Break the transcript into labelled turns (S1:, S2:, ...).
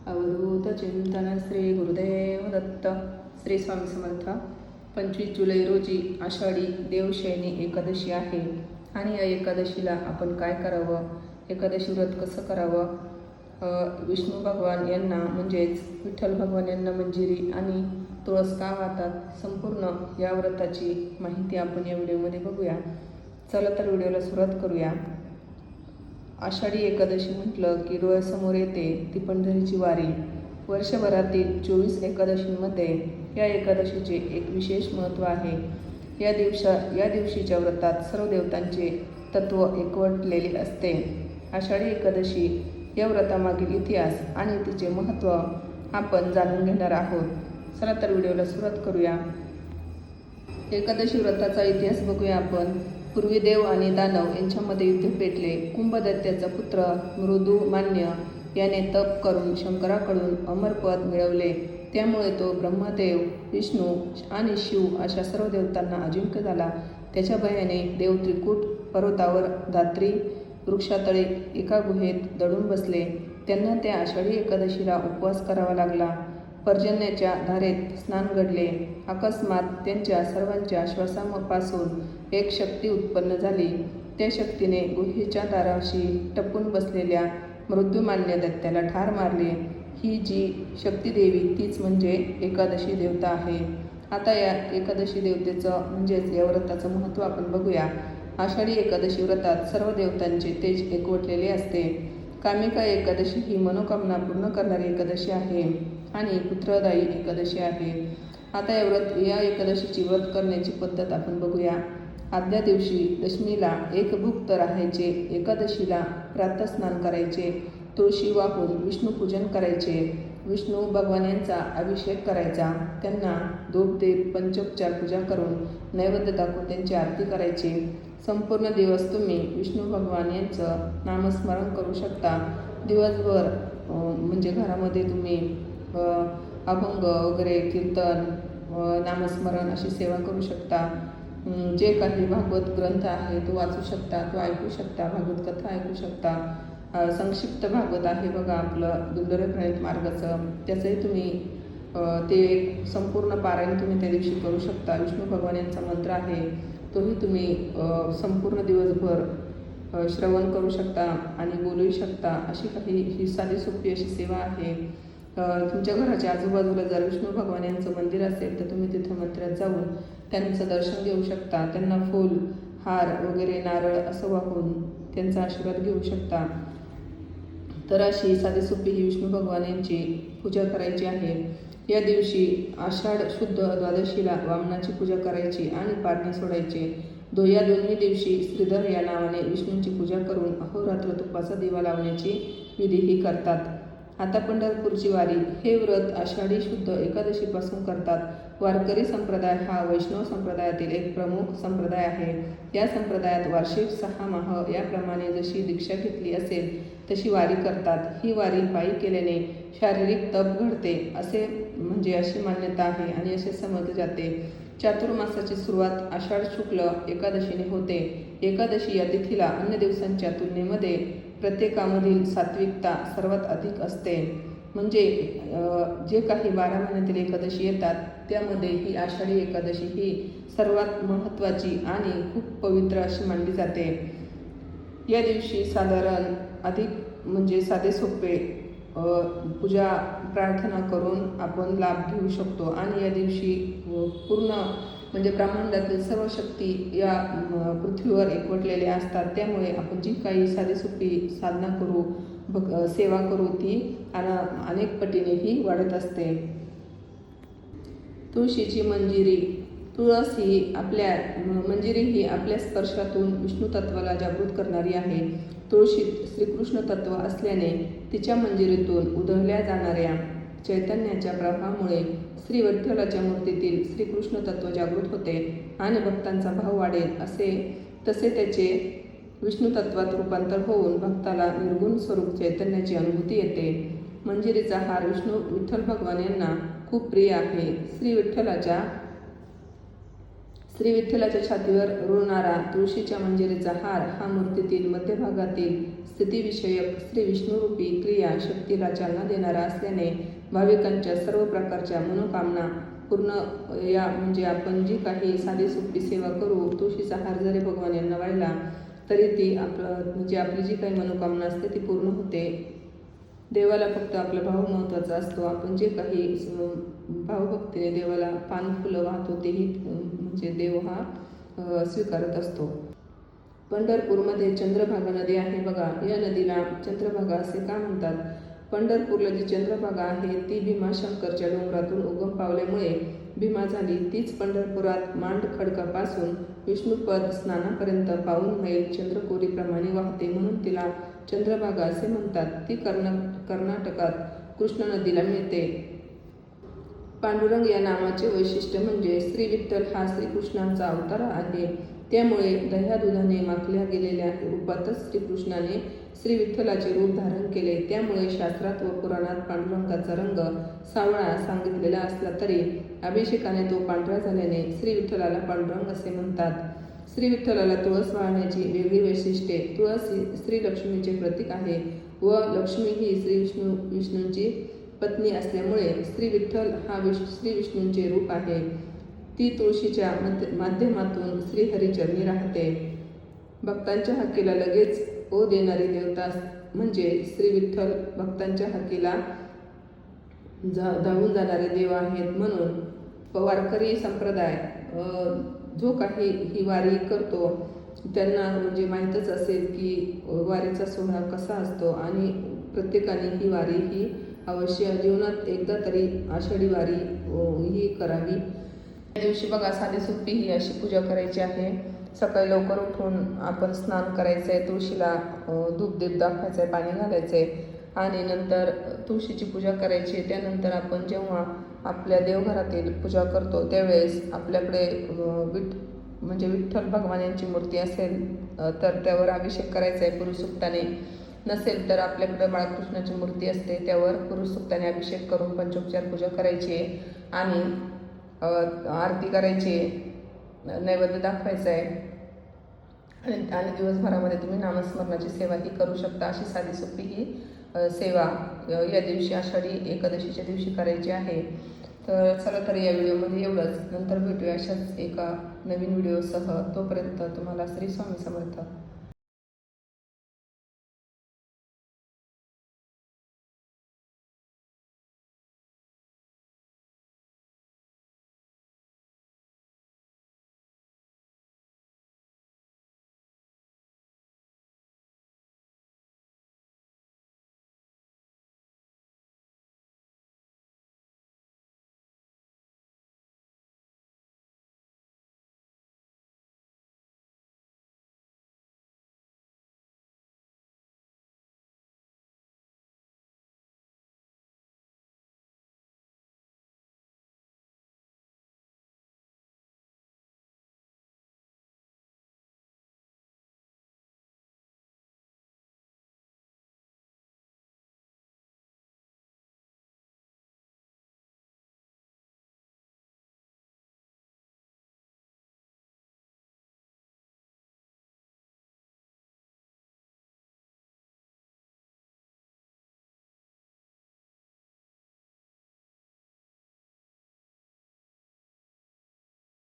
S1: अवधूत चिंतन श्री गुरुदेव दत्त. श्री स्वामी समर्थ. 25 जुलै रोजी आषाढी देवशयनी एकादशी आहे आणि या एकादशीला आपण काय करावं, एकादशी व्रत कसं करावं, विष्णू भगवान यांना म्हणजेच विठ्ठल भगवान यांना मंजिरी आणि तुळस का वाहतात, संपूर्ण या व्रताची माहिती आपण या व्हिडिओमध्ये बघूया. चला तर व्हिडिओला सुरुवात करूया. आषाढी एकादशी म्हटलं की डोळ्यासमोर येते ती पंढरीची वारी. वर्षभरातील 24 एकादशींमध्ये या एकादशीचे एक विशेष महत्त्व आहे. या दिवशीच्या व्रतात सर्व देवतांचे तत्व एकवटलेले असते. आषाढी एकादशी या व्रतामागील इतिहास आणि तिचे महत्त्व आपण जाणून घेणार आहोत. चला तर व्हिडिओला सुरुवात करूया. एकादशी व्रताचा इतिहास बघूया आपण. पूर्वी देव आणि दानव यांच्यामध्ये युद्ध पेटले. कुंभदैत्याचा पुत्र मृदुमान्य याने तप करून शंकराकडून अमरपद मिळवले. त्यामुळे तो ब्रह्मदेव, विष्णू आणि शिव अशा सर्व देवतांना अजिंक्य झाला. त्याच्या भयाने देव त्रिकूट पर्वतावर धात्री वृक्षातळे एका गुहेत दडून बसले. त्यांना त्या आषाढी एकादशीला उपवास करावा लागला. पर्जन्याच्या धारेत स्नान घडले. अकस्मात त्यांच्या सर्वांच्या श्वासापासून एक शक्ती उत्पन्न झाली. त्या शक्तीने गुहेच्या दाराशी टपून बसलेल्या मृत्युमान्य दैत्याला ठार मारले. ही जी शक्ती देवी तीच म्हणजे एकादशी देवता आहे. आता या एकादशी देवतेचं म्हणजेच या व्रताचं महत्त्व आपण बघूया. आषाढी एकादशी व्रतात सर्व देवतांचे तेज एकवटलेले असते. कामिका एकादशी ही मनोकामना पूर्ण करणारी एकादशी आहे आणि पुत्रदायी एकादशी आहे. आता या एकादशीची व्रत करण्याची पद्धत आपण बघूया. आदल्या दिवशी दशमीला एक भुक्त राहायचे. एकादशीला प्रातःस्नान करायचे. तुळशी वाहून विष्णूपूजन करायचे. विष्णू भगवान यांचा अभिषेक करायचा. त्यांना धूप दीप पंचोपचार पूजा करून नैवेद्य दाखवून त्यांची आरती करायची. संपूर्ण दिवस तुम्ही विष्णू भगवान यांचं नामस्मरण करू शकता. दिवसभर म्हणजे घरामध्ये तुम्ही अभंग वगैरे कीर्तन नामस्मरण अशी सेवा करू शकता. जे काही भागवत ग्रंथ आहे तो वाचू शकता, तो ऐकू शकता, भागवत कथा ऐकू शकता. संक्षिप्त भागवत आहे बघा आपलं दुंडरे प्रणित मार्गाचं, त्याचंही तुम्ही ते संपूर्ण पारायण तुम्ही त्या दिवशी करू शकता. विष्णू भगवान यांचा मंत्र आहे तोही तुम्ही संपूर्ण दिवसभर श्रवण करू शकता आणि बोलूही शकता. अशी काही ही साधी सोपी अशी सेवा आहे. तुमच्या घराच्या आजूबाजूला जर विष्णू भगवान यांचं मंदिर असेल तर तुम्ही तिथं मंदिरात जाऊन त्यांचं दर्शन घेऊ शकता. त्यांना फूल हार वगैरे नारळ असं वाहून त्यांचा आशीर्वाद घेऊ शकता. तर अशी साधी सोपी ही विष्णू भगवान यांची पूजा करायची आहे. या दिवशी आषाढ शुद्ध द्वादशीला वामनाची पूजा करायची आणि पारणे सोडायचे. या दोन्ही दिवशी श्रीधर या नावाने विष्णूंची पूजा करून अहोरात्र तुपाचा दिवा लावण्याची विधीही करतात. आता पंढरपूरची वारी हे व्रत आषाढी शुद्ध एकादशीपासून करतात. वारकरी संप्रदाय हा वैष्णव संप्रदायातील एक प्रमुख संप्रदाय आहे. या संप्रदायात वार्षिक 6 माह याप्रमाणे जशी दीक्षा घेतली असेल तशी वारी करतात. ही वारी पायी केल्याने शारीरिक तप घडते अशी मान्यता आहे आणि असे समजले जाते. चातुर्मासाची सुरुवात आषाढ शुक्ल एकादशीने होते. एकादशी या तिथीला अन्य दिवसांच्या तुलनेमध्ये प्रत्येकामधील सात्विकता सर्वात अधिक असते. म्हणजे जे काही 12 महिन्यातील एकादशी येतात त्यामध्ये ही आषाढी एकादशी ही सर्वात महत्त्वाची आणि खूप पवित्र अशी मानली जाते. या दिवशी साधारण अधिक म्हणजे साधे सोपे पूजा प्रार्थना करून आपण लाभ घेऊ शकतो आणि या दिवशी पूर्ण म्हणजे ब्रह्मांडातील सर्व शक्ती या पृथ्वीवर एकवटलेल्या असतात. त्यामुळे आपण जी काही साधी सोपी साधना करू सेवा करू ती अनेक पटीने ही वाढत असते. तुळशीची मंजिरी. तुळस ही मंजिरी ही आपल्या स्पर्शातून विष्णू तत्वाला जागृत करणारी आहे. तुळशीत श्रीकृष्ण तत्व असल्याने तिच्या मंजिरीतून उधळल्या जाणाऱ्या चैतन्याच्या प्रभावामुळे श्री विठ्ठलाच्या मूर्तीतील श्रीकृष्ण तत्व जागृत होते आणि भक्तांचा भाव वाढेल तसे त्याचे विष्णू तत्वात रूपांतर होऊन भक्ताला निर्गुण स्वरूप चैतन्याची अनुभूती येते. मंजिरीचा हार विठ्ठल भगवान यांना खूप प्रिय आहे. श्री श्री विठ्ठलाच्या छातीवर रुळणारा तुळशीच्या मंजिरीचा हार हा मूर्तीतील मध्यभागातील स्थितीविषयक श्री विष्णुरूपी क्रिया शक्तीला चालना देणारा असल्याने भाविकांच्या सर्व प्रकारच्या मनोकामना पूर्ण या म्हणजे आपण जी काही साधी सोपी सेवा करू, तुळशीचा हार जरी भगवान यांना वाहिला तरी ती म्हणजे आपली जी काही मनोकामना असते ती पूर्ण होते. देवाला फक्त आपला भाव महत्त्वाचा असतो. आपण जे काही भावभक्तीने देवाला पान फुलं वाहतो तेही म्हणजे देव हा स्वीकारत असतो. पंढरपूरमध्ये चंद्रभागा नदी आहे बघा. या नदीला चंद्रभागा असे का म्हणतात? पंढरपूरला जी चंद्रभागा आहे ती भीमाशंकरच्या डोंगरातून उगम पावल्यामुळे भीमा झाली. तीच पंढरपुरात मांड खडकापासून विष्णुपद स्नानापर्यंत पाऊण मैल चंद्रकोरीप्रमाणे वाहते, म्हणून तिला चंद्रभागा असे म्हणतात. ती कर्नाटकात कृष्णा नदीला मिळते. पांडुरंग या नावाचे वैशिष्ट्य म्हणजे श्री विठ्ठल हा श्रीकृष्णांचा अवतार आहे. त्यामुळे दह्यादुधाने माखल्या गेलेल्या रूपातच श्रीकृष्णाने श्री विठ्ठलाचे रूप धारण केले. त्यामुळे शास्त्रात व पुराणात पांडुरंगाचा रंग सावळा सांगितलेला असला तरी अभिषेकाने तो पांढरा झाल्याने श्री विठ्ठलाला पांडुरंग असे म्हणतात. श्री विठ्ठलाला तुळस वाहण्याची वेगळी वैशिष्ट्ये. तुळस ही श्री लक्ष्मीचे प्रतीक आहे व लक्ष्मी ही श्री विष्णूंची पत्नी असल्यामुळे श्री विठ्ठल हा श्री विष्णूंचे रूप आहे. ती तुळशीच्या माध्यमातून श्रीहरिचरणी राहते. भक्तांच्या हाकेला लगेच ओ देणारी देवता म्हणजे श्री विठ्ठल भक्तांच्या हाकेला धावून जाणारे देव आहेत. म्हणून वारकरी संप्रदाय जो काही ही वारी करतो त्यांना म्हणजे माहीतच असेल की वारीचा सोहळा कसा असतो आणि प्रत्येकाने ही वारी ही अवश्य जीवनात एकदा तरी आषाढी वारी ही करावी. या दिवशी बघा साधी सोपी ही अशी पूजा करायची आहे. सकाळी लवकर उठून आपण स्नान करायचं आहे, तुळशीला धूपदीप दाखवायचं आहे, पाणी घालायचं आहे आणि नंतर तुळशीची पूजा करायची. त्यानंतर आपण जेव्हा आपल्या देवघरातील पूजा करतो त्यावेळेस आपल्याकडे म्हणजे विठ्ठल भगवान यांची मूर्ती असेल तर त्यावर अभिषेक करायचा आहे पुरुषसूक्ताने. नसेल तर आपल्याकडे बाळकृष्णाची मूर्ती असते त्यावर पुरुषसूक्ताने अभिषेक करून पंचोपचार पूजा करायची आहे आणि आरती करायची, नैवेद्य दाखवायचा आहे आणि दिवसभरामध्ये तुम्ही नामस्मरणाची सेवा ही करू शकता. अशी साधी सोपी ही सेवा या दिवशी आषाढी एकादशीच्या दिवशी करायची आहे. तर चला तर या व्हिडिओमध्ये एवढंच. नंतर भेटूया अशाच एका नवीन व्हिडिओसह. तोपर्यंत तुम्हाला श्री स्वामी समर्थ.